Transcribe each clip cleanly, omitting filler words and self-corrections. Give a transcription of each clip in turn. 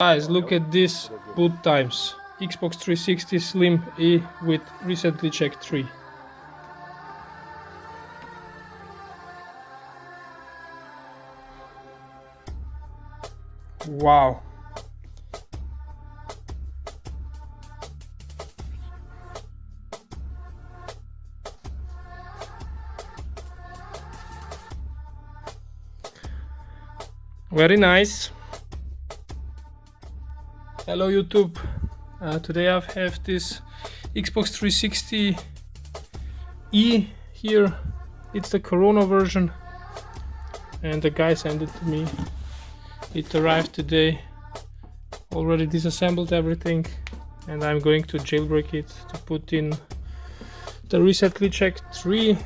Guys, look at this boot times. Xbox 360 Slim E with recently checked 3. Wow. Very nice. Hello YouTube. Today I have this Xbox 360 E here. It's the Corona version and the guy sent it to me. It arrived today, already disassembled everything, and I'm going to jailbreak it to put in the recently checked 3.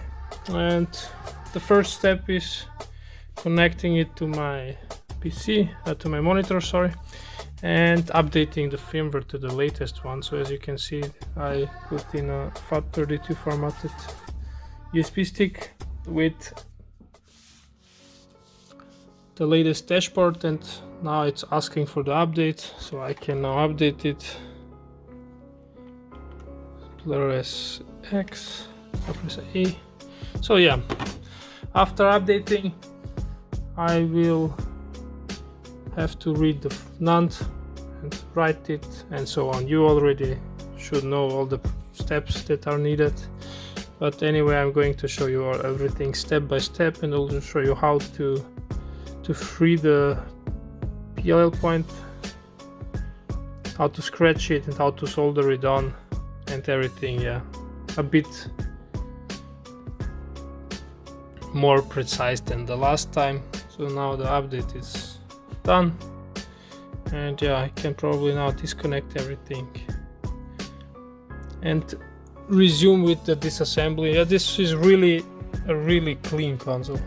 And the first step is connecting it to my PC, to my monitor, sorry, and updating the firmware to the latest one. So as you can see, I put in a FAT32 formatted USB stick with the latest dashboard, and now it's asking for the update, so I can now update it. Press X, I press A. So yeah, after updating I will have to read the NAND and write it and so on. You already should know all the steps that are needed, but anyway, I'm going to show you everything step by step, and also show you how to free the PLL point, how to scratch it, and how to solder it on and everything. Yeah, a bit more precise than the last time. So now the update is done, and yeah, I can probably now disconnect everything and resume with the disassembly. Yeah, this is really a really clean console.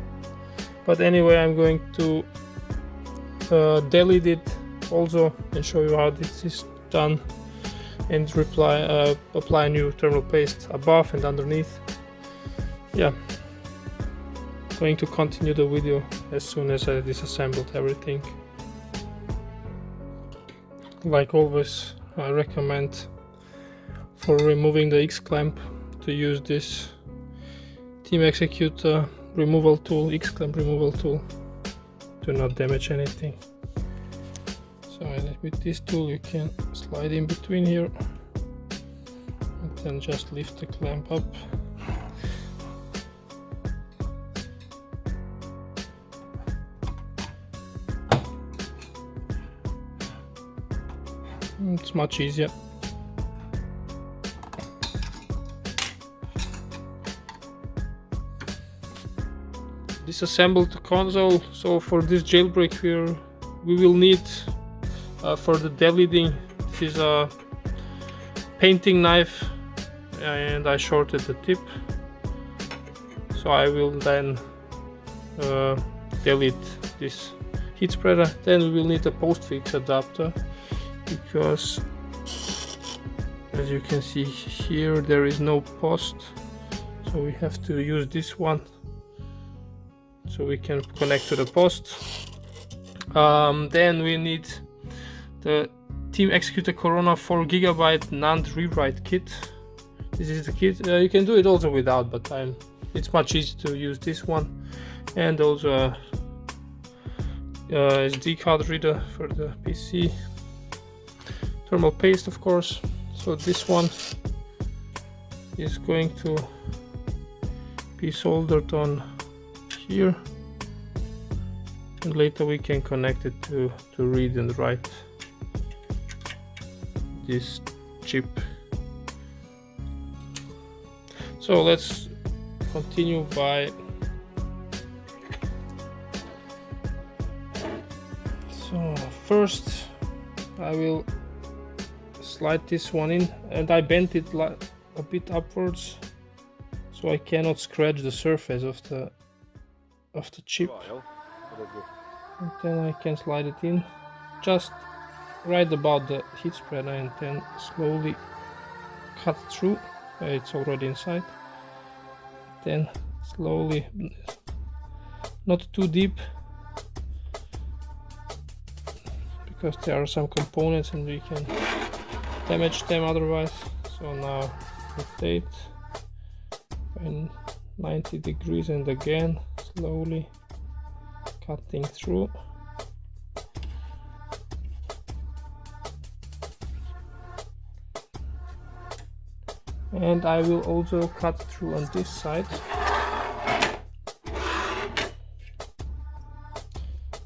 But anyway, I'm going to delid it also and show you how this is done, and apply new thermal paste above and underneath. Yeah, going to continue the video as soon as I disassembled everything. Like always, I recommend for removing the X clamp to use this Team Execute removal tool, X clamp removal tool, to not damage anything. So with this tool you can slide in between here and then just lift the clamp up. It's much easier. Disassembled the console. So for this jailbreak we will need for the deliding, this is a painting knife, and I shorted the tip. So I will then delid this heat spreader. Then we will need a postfix adapter, because as you can see here there is no post, so we have to use this one so we can connect to the post. Then we need the Team Execute Corona 4GB NAND rewrite kit. This is the kit. You can do it also without, but it's much easier to use this one. And also a SD card reader for the PC. Thermal paste, of course. So this one is going to be soldered on here, and later we can connect it to read and write this chip. So let's continue by first I will slide this one in, and I bent it a bit upwards so I cannot scratch the surface of the chip, and then I can slide it in just right about the heat spreader, and then slowly cut through. It's already inside. Then slowly, not too deep, because there are some components and we can damage them otherwise. So now rotate by 90 degrees and again slowly cutting through. And I will also cut through on this side.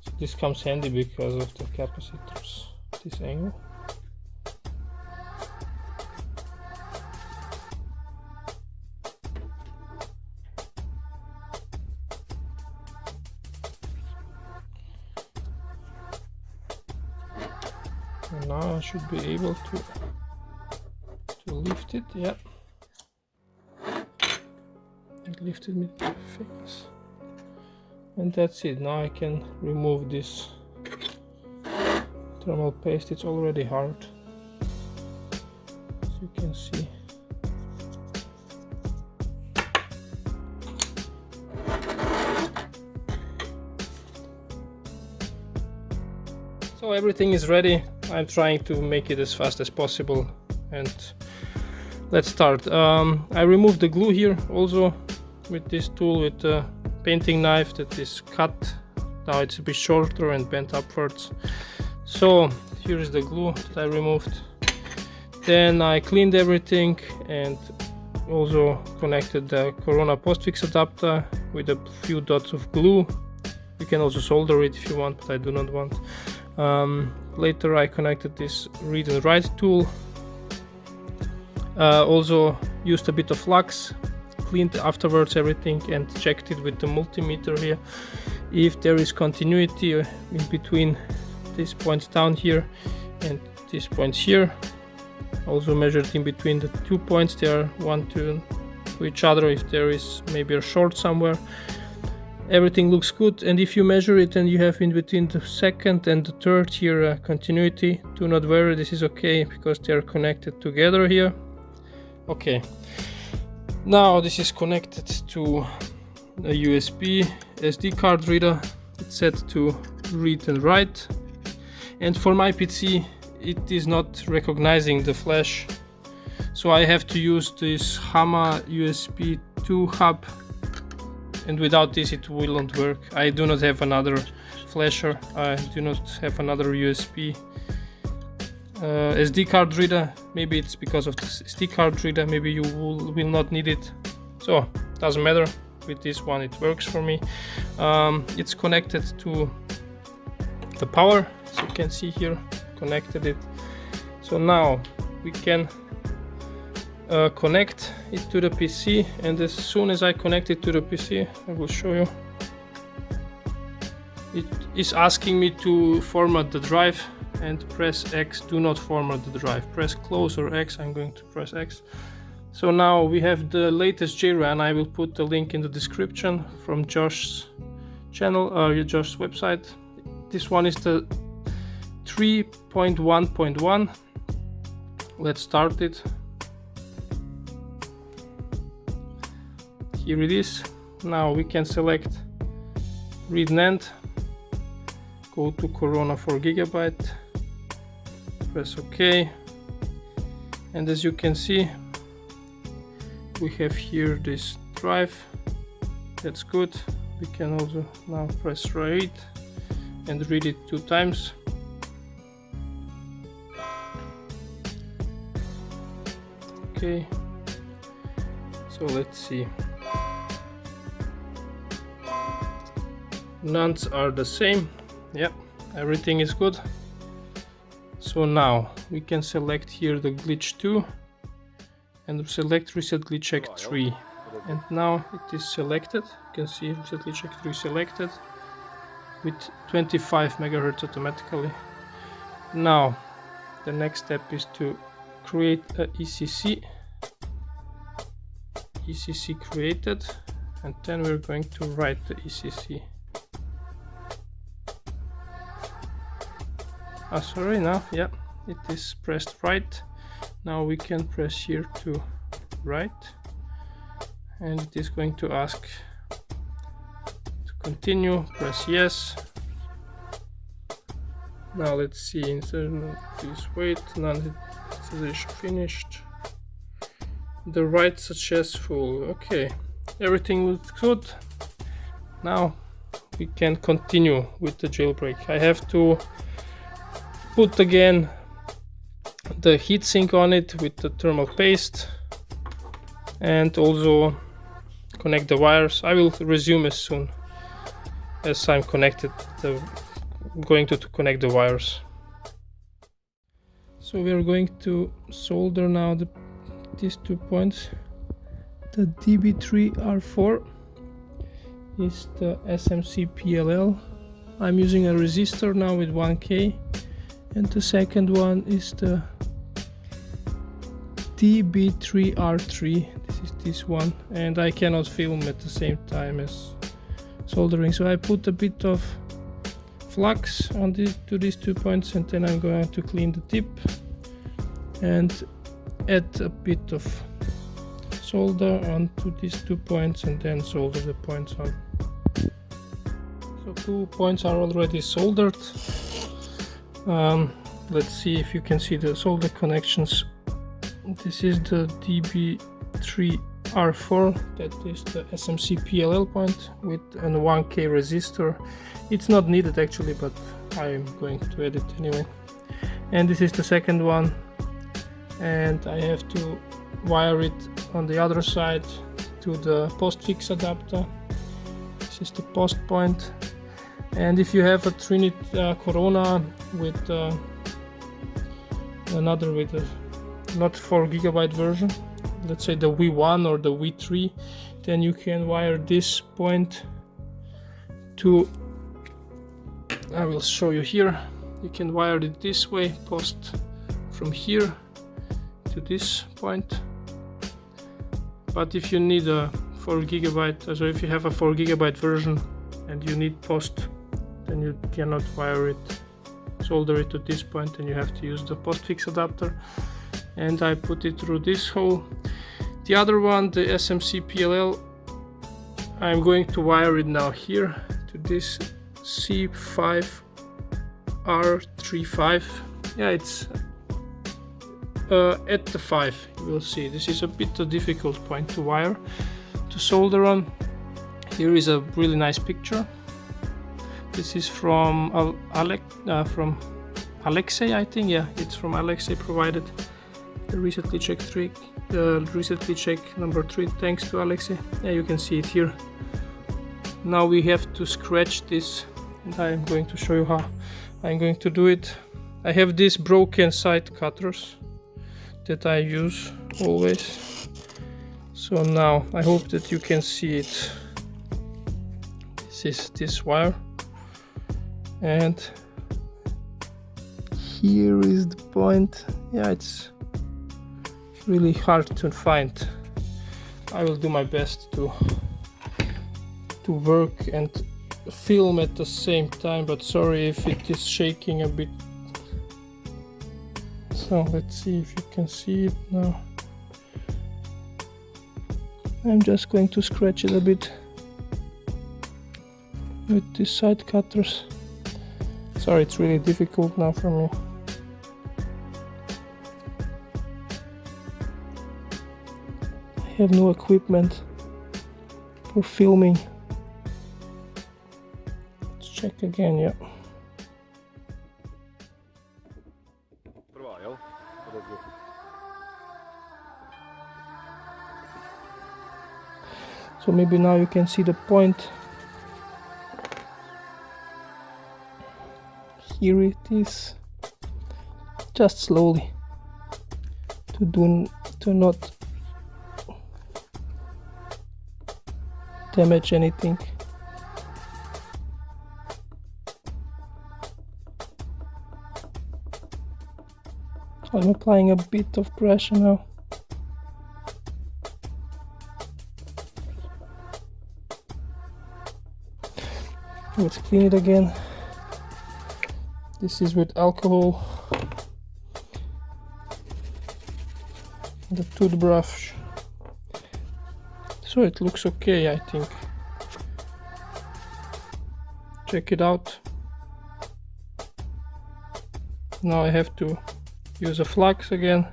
So this comes handy because of the capacitors, this angle. And now I should be able to lift it, yeah. It lifted me to the face. And that's it. Now I can remove this thermal paste. It's already hard, as you can see. So everything is ready. I'm trying to make it as fast as possible, and let's start. I removed the glue here also with this tool, with the painting knife that is cut. Now it's a bit shorter and bent upwards. So here is the glue that I removed. Then I cleaned everything and also connected the Corona postfix adapter with a few dots of glue. You can also solder it if you want, but I do not want. Later I connected this read and write tool. Also used a bit of flux, cleaned afterwards everything and checked it with the multimeter here if there is continuity in between these points down here and these points here. Also measured in between the 2 points, they are one to each other if there is maybe a short somewhere. Everything looks good, and if you measure it and you have in between the second and the third here continuity, do not worry, this is okay because they are connected together here. Okay, now this is connected to a USB SD card reader. It's set to read and write, and for my PC it is not recognizing the flash, so I have to use this Hama USB 2 hub, and without this it will not work. I do not have another flasher, I do not have another USB SD card reader. Maybe it's because of this SD card reader, maybe you will not need it, so doesn't matter. With this one it works for me. It's connected to the power, as you can see here, connected it. So now we can connect it to the PC, and as soon as I connect it to the PC, I will show you. It is asking me to format the drive, and press X. Do not format the drive. Press close or X. I'm going to press X. So now we have the latest Jailbreak. I will put the link in the description from Josh's channel, Josh's website. This one is the 3.1.1. Let's start it. Here it is. Now we can select read and end. Go to Corona 4GB. Press OK. And as you can see, we have here this drive. That's good. We can also now press read and read it 2 times. Okay, so let's see. Nuns are the same. Yeah, everything is good. So now we can select here the glitch 2 and select reset glitch check 3, and now it is selected. You can see reset glitch check 3 selected with 25 MHz automatically. Now the next step is to create a ECC created, and then we're going to write the ECC. Sorry, now, yeah, it is pressed right. Now we can press here to write, and it is going to ask to continue. Press yes, Now let's see, insert this weight, non-installation finished. The write successful. Okay, everything looks good. Now we can continue with the jailbreak. I have to put again the heatsink on it with the thermal paste and also connect the wires. I will resume as soon as I'm connected, going to connect the wires. So we are going to solder now these 2 points. The DB3R4 is the SMC PLL. I'm using a resistor now with 1K, and the second one is the DB3R3. This is this one, and I cannot film at the same time as soldering, so I put a bit of flux to these 2 points, and then I'm going to clean the tip and add a bit of solder onto these 2 points and then solder the points on. So 2 points are already soldered. Let's see if you can see the solder connections. This is the DB3R4, that is the SMC PLL point with a 1K resistor. It's not needed actually, but I'm going to add it anyway. And this is the second one, and I have to wire it on the other side to the postfix adapter. This is the post point, and if you have a Trinit Corona with another with a not 4GB version, let's say the V1 or the V3, then you can wire this point to, I will show you here, you can wire it this way, post from here to this point. But if you need a 4GB, so if you have a 4GB version and you need post, then you cannot wire it, solder it to this point, and you have to use the postfix adapter. And I put it through this hole. The other one, the SMC PLL, I'm going to wire it now here to this C5R35. Yeah, it's at the 5, you will see. This is a bit a difficult point to wire, to solder on. Here is a really nice picture. This is from Alexei, I think. Yeah, it's from Alexei provided. The recently checked number 3, thanks to Alexei. Yeah, you can see it here. Now we have to scratch this, and I'm going to show you how I'm going to do it. I have these broken side cutters that I use always. So now I hope that you can see it. This is this wire, and here is the point. Yeah, it's really hard to find. I will do my best to work and film at the same time, but sorry if it is shaking a bit. So let's see if you can see it now. I'm just going to scratch it a bit with these side cutters. Sorry, it's really difficult now for me. I have no equipment for filming. Let's check again, yeah. So maybe now you can see the point. Here it is. Just slowly to not damage anything. I'm applying a bit of pressure now. Let's clean it again. This is with alcohol. The toothbrush. So it looks okay, I think. Check it out. Now I have to use a flux again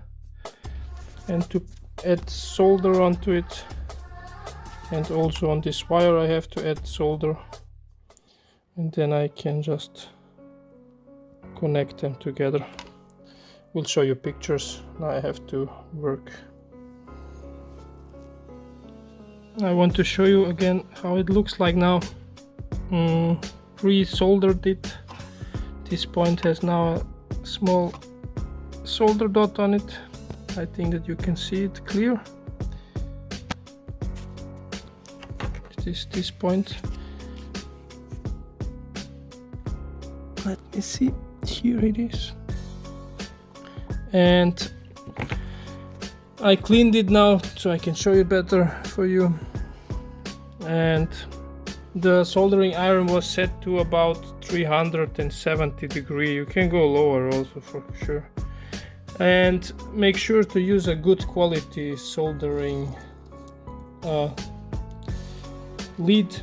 and to add solder onto it, and also on this wire I have to add solder, and then I can just connect them together. We'll show you pictures. Now I have to work. I want to show you again how it looks like now. Pre-soldered it. This point has now a small solder dot on it. I think that you can see it clear. This point. Let me see. Here it is. And I cleaned it now so I can show you better for you. And the soldering iron was set to about 370 degrees. You can go lower also for sure. And make sure to use a good quality soldering lead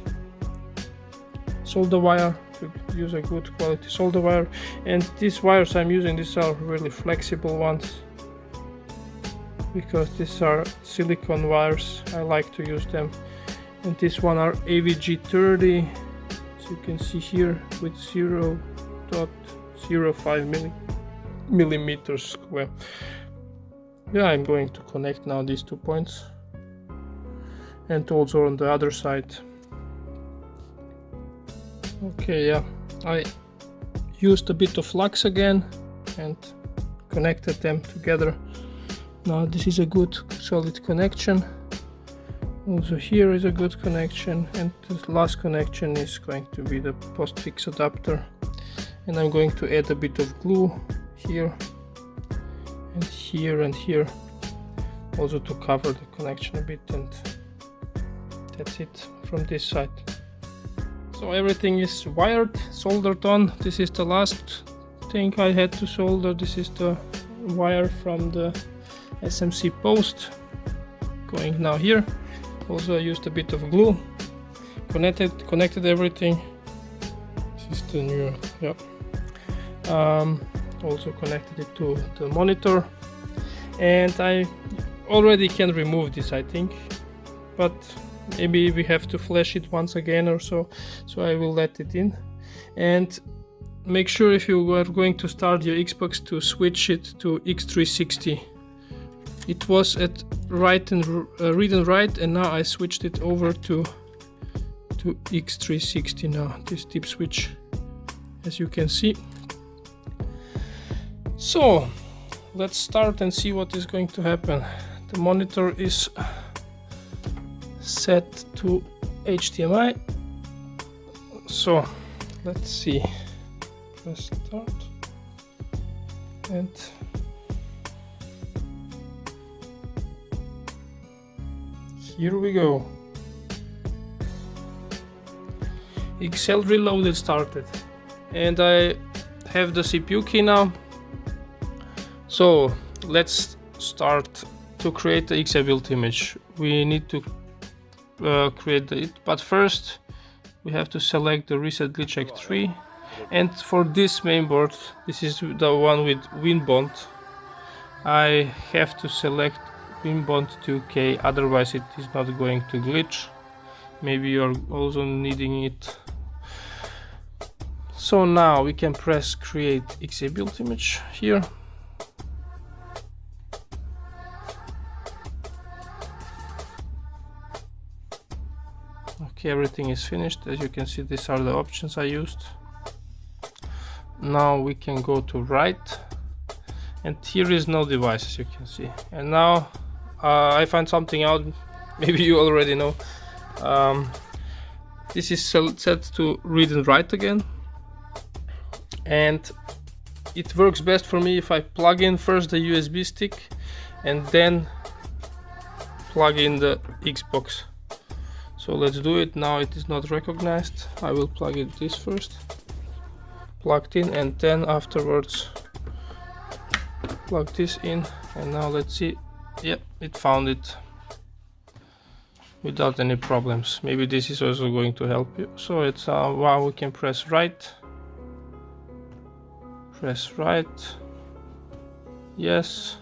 solder wire, to use a good quality solder wire. And these wires I'm using, these are really flexible ones, because these are silicone wires. I like to use them. And this one are AVG 30, as you can see here, with 0.05 millimeters square. Yeah, I'm going to connect now these 2 points, and also on the other side. Okay, yeah, I used a bit of flux again and connected them together. Now this is a good solid connection. Also here is a good connection, and the last connection is going to be the postfix adapter. And I'm going to add a bit of glue here and here and here, also to cover the connection a bit, and that's it from this side. So everything is wired, soldered on. This is the last thing I had to solder. This is the wire from the SMC post going now here. Also I used a bit of glue, connected everything. This is the new, yeah. Also connected it to the monitor, and I already can remove this, I think, but maybe we have to flash it once again or so, so I will let it in. And make sure, if you are going to start your Xbox, to switch it to X360. It was at read and write, and now I switched it over to X360 now, this tip switch, as you can see. So let's start and see what is going to happen. The monitor is set to HDMI, so let's see. Let's start, and here we go. Excel Reloaded started, and I have the CPU key now. So let's start to create the XA build image. We need to create it, but first we have to select the Reset Glitch X3. And for this mainboard, this is the one with WinBond, I have to select WinBond 2K, otherwise it is not going to glitch. Maybe you're also needing it. So now we can press create XA build image here. Okay, everything is finished. As you can see, these are the options I used. Now we can go to write, and here is no device, as you can see. And now I find something out, maybe you already know. This is set to read and write again, and it works best for me if I plug in first the USB stick and then plug in the Xbox. So let's do it. Now it is not recognized. I will plug it this first, plugged in, and then afterwards plug this in. And now let's see. Yep, it found it without any problems. Maybe this is also going to help you. So it's wow, we can press write press right, yes,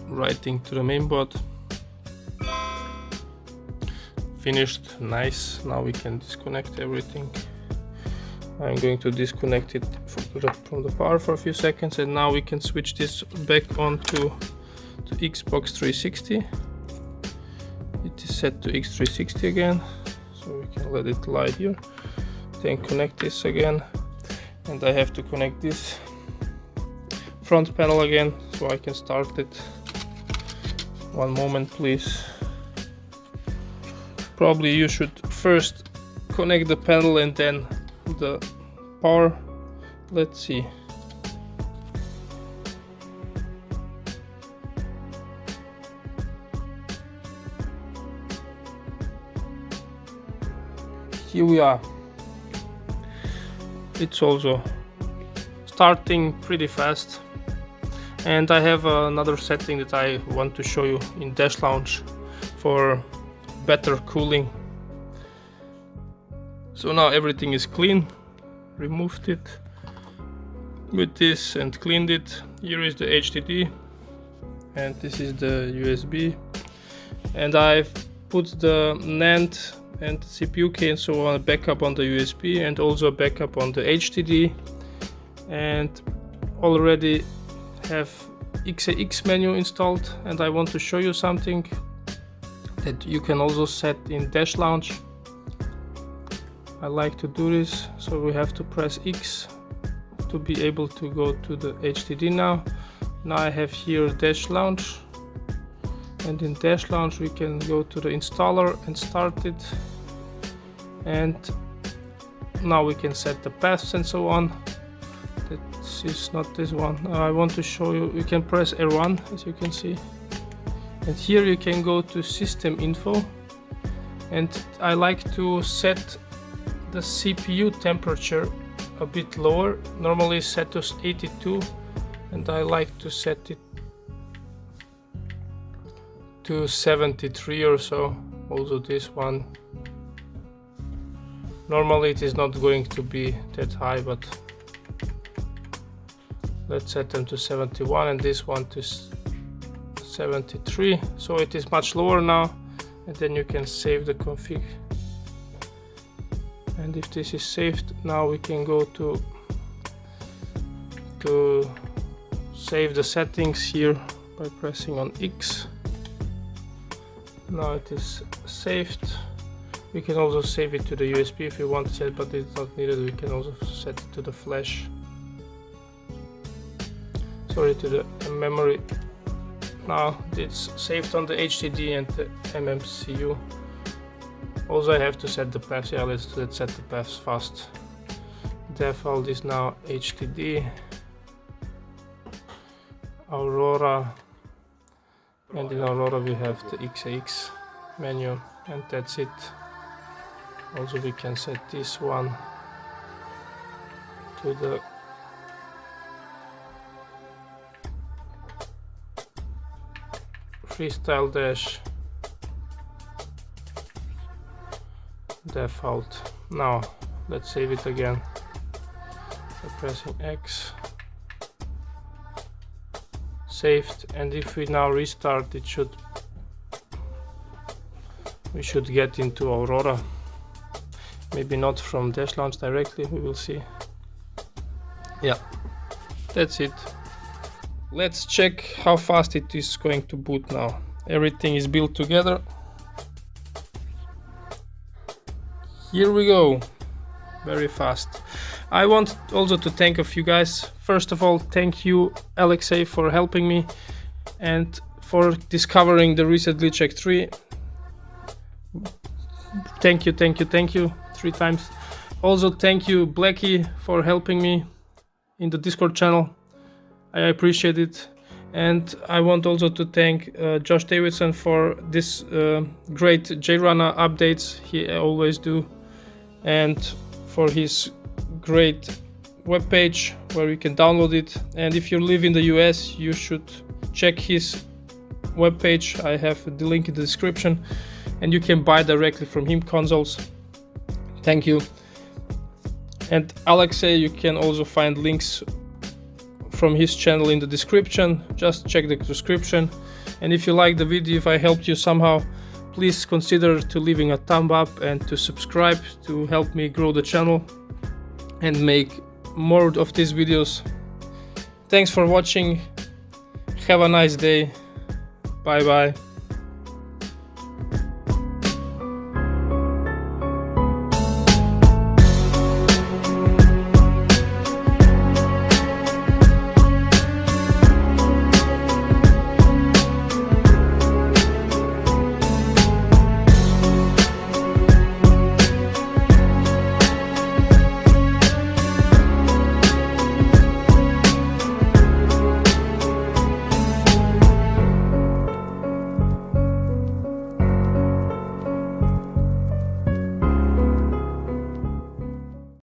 writing to the mainboard, finished, nice. Now we can disconnect everything. I'm going to disconnect it from the power for a few seconds, and now we can switch this back on to Xbox 360. It is set to X360 again, so we can let it lie here. Then connect this again, and I have to connect this front panel again so I can start it. One moment please. Probably you should first connect the panel and then the power. Let's see. Here we are. It's also starting pretty fast, and I have another setting that I want to show you in Dash Launch for better cooling. So now everything is clean. Removed it with this and cleaned it. Here is the HDD and this is the USB, and I've put the NAND and CPU key and so on backup on the USB, and also a backup on the HDD, and already have x menu installed. And I want to show you something that you can also set in Dash Launch. I like to do this, so we have to press X to be able to go to the HDD now. Now I have here Dash Launch, and in Dash Launch we can go to the installer and start it, and now we can set the paths and so on. This is not this one. I want to show you, you can press R1 as you can see, and here you can go to system info, and I like to set the CPU temperature a bit lower. Normally set to 82, and I like to set it to 73 or so. Also this one, normally it is not going to be that high, but let's set them to 71, and this one to 73, so it is much lower now. And then you can save the config, and if this is saved, now we can go to save the settings here by pressing on X. Now it is saved. We can also save it to the USB if you want to set, but it's not needed. We can also set it to the flash, sorry, to the memory. Now it's saved on the HDD and the MMCU. Also I have to set the paths. Yeah, let's set the paths fast. Default is now HDD, Aurora, and in Aurora we have the x menu, and that's it. Also we can set this one to the freestyle dash default. Now let's save it again by pressing X. Saved, and if we now restart, we should get into Aurora. Maybe not from Dash Launch directly, we will see. Yeah, that's it. Let's check how fast it is going to boot now. Everything is built together. Here we go, very fast. I want also to thank a few guys. First of all, thank you Alexei for helping me and for discovering the Reset Glitch X3. Thank you 3 times. Also thank you Blackie for helping me in the Discord channel. I appreciate it. And I want also to thank Josh Davidson for this great JRunner updates he always do, and for his great webpage where you can download it. And if you live in the US, you should check his webpage. I have the link in the description, and you can buy directly from him consoles. Thank you. And Alexei, you can also find links from his channel in the description. Just check the description. And if you like the video, if I helped you somehow, please consider to leaving a thumb up and to subscribe to help me grow the channel and make more of these videos. Thanks for watching. Have a nice day. Bye bye.